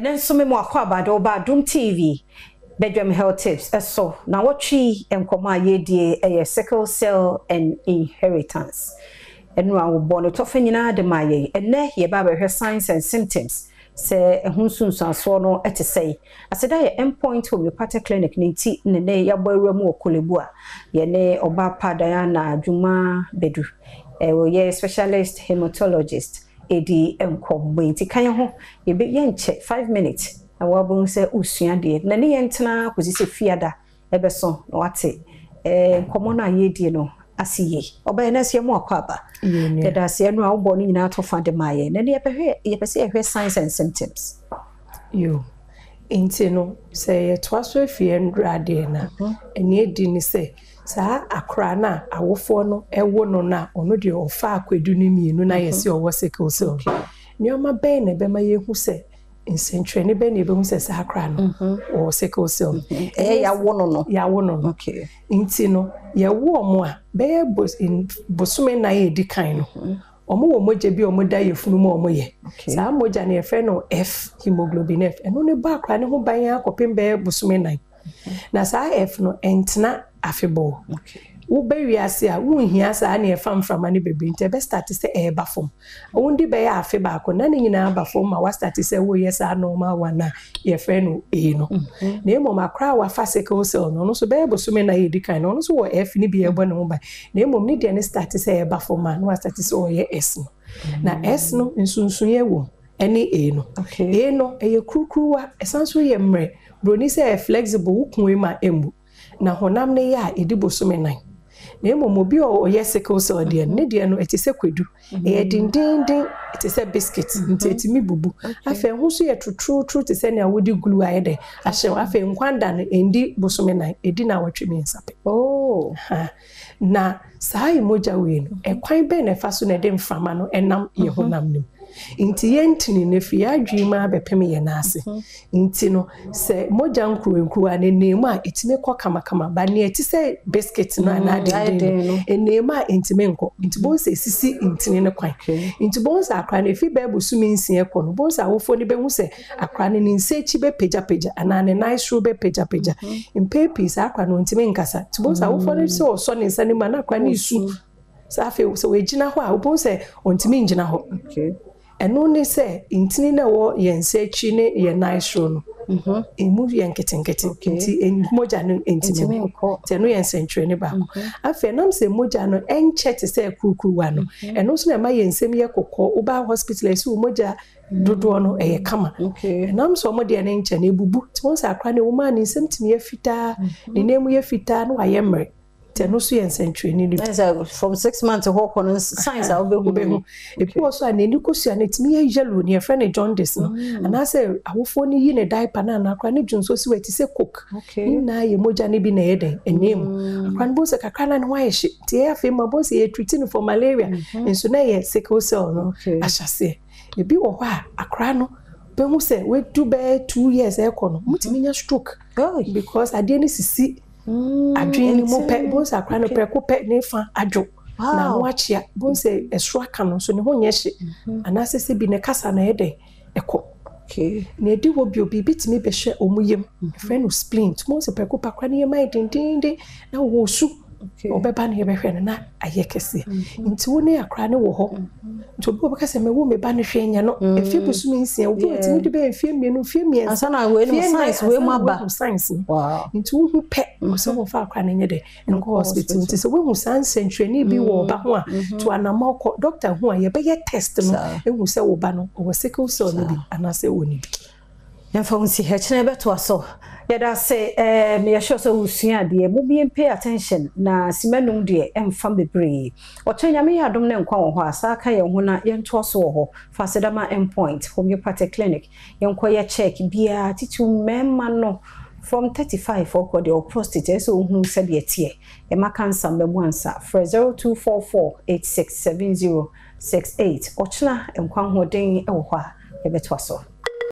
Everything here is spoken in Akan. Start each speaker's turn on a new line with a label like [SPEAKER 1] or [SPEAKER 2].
[SPEAKER 1] then so me mo akwa ba Doom TV bedroom health tips so na watchi enkoma ye sickle cell and inheritance enu a wo bo no tofa nyina de maye enne ye ba be signs and symptoms se ehunsunsu aso no etesei aseda ye endpoint homeopathic clinic ni ti ne ya bawura mu okolebu a ye ne oba padaya na adwuma bedu ye specialist hematologist edi enkombo nti kan ho ye be ye nche 5 minutes awabun se usua de na ne yentena kozise fiada ebeso no wate komo na ye die no asiye oba na se mu akwaba ye da se no awbo ni nyina to fa de maye na ne ye pese ehwe signs and symptoms
[SPEAKER 2] yo inti no se ye to aso afie ndrade na eni edi ni se sa akra na awofo no ewo no na ono de ofa akwadu ni mienu na ye se owo sickle cell nyoma ben na be ma ye hu se insentre ni be na be hu se sa akra no o sickle cell
[SPEAKER 1] ya wo no
[SPEAKER 2] okay inti no ye wo mo a be bosume na ye di kan no omo wo moja bi omo da ye funu mo omo ye sa moja na ye fe no F hemoglobin F eno ne ba akra ne ho ban akopem be bosume nan na sa F no entna afebo wo be wiase a wo hia sa na e famframa ne bebe nte be start se e ba fom wo ndi be ya afe ba ko na ne nyina ba fom ma wa start se wo yes a normal wana ye fe no e no na emo makra wa fa sickle cell no so be bosume na ye di kan no so wo F ni bi e bo ne ho ba na emo ni de ne start se e ba fom ma no wa start se o ye S no na S no nsunsun ye wo ene E no E no e ye krukruwa esanso ye mre broni se flexible wo kunwe ma emu na honam ne ya edi bosume nan na emo bi o ye sickle cell de ne de no etise kwadu e dindindin etise biscuit ntetimi bubu afa hu so ye true te se na wodi glue ayede ahye afa nkwanda no endi bosume nan edi na watwemi nsape na sai moja we no e kwan be na fa so na de mframa no enam ye honam nim inti yentini ne fi adwima bepem ye na ase inti no se moja nkuru ane nemu a etime kwa kama ba ne etise biscuit no na de enemu a intime nko inti bon se sisi intini ne kwan inti bon se akra ne fi be bosumi nsie ko no bon se awofo ne be hu se akra ne nse chi be peja ana ne nice ro be peja impepis akra no intime nkasa ti bon se awofo ne se so ne nsa ne ma na akra ne isu sa fe so we gina ho a bon se ontime ngina ho eno ne se intini na wo yense chi ne ye nice ro no emu yenketenkete nti moja no intini te no yense ntwe ne ba afa nam se moja no enche te se kurukuruwa no eno so na ma yensem ye kokko uba hospital esi moja dodo no eye kama nam so mo de ne nche na ebubu ti won sa akra ne wo ma ne nsem timi ye fita ne nemu ye fita no wa ye mre no so yen training
[SPEAKER 1] from 6 months to work on science I will be
[SPEAKER 2] if you also an education it me yellow near friend jaundice no and I say awofo ni yi ne diaper na akra ne dwunso si weti se cook na ye moja ne bi na yeden enem akra ne bo se kakra na ne wa ye hye ti e afi ma bo se ye treating for malaria enso na ye sickle cell no ahyase e bi wo hɔ a akra no be hu se we do be 2 years e kɔ no mutimi nya stroke because ade ne sisi adwini mo pe bo sa kra no preko pe ne fa adwo na no achia bo se esro aka no so ne ho nye hye anasese bi ne kasa na yede ekɔ ne di wo bi obi bitimi be hwe omuyem friend of spleen mo se preko pa kra ne mai dindinde na wo su obeba ne be hwe na ayekese nti wo ne akra ne wo ho nti obi obeka se me wo me ba ne hwe nya no efie busumi nsia wo timi de be efie mienu fie mien
[SPEAKER 1] asana we no science we ma ba
[SPEAKER 2] science nti wo hu pe so wo fa akra ne nye de nko hospital nti se wo hu science ntwani bi wo ba ho a to anama ko doctor hu a ye be ye test no ehu se wo ba no wo sickle cell no bi anase woni
[SPEAKER 1] yamfa unsi hechne beto aso yada say me yasho so usua de mo bi pay attention na simanum de emfa bebre otwanya me yadom ne nkwa wo ho asaka ye ho na ye nto so wo ho fasedama endpoint homeopathic clinic ye nkwa ye check bia titu memma no from 35 for the prostate so hu se de tie e maka nsam be mu ansa for 0244867068 ochna nkwa hoden e wo ho a ye beto aso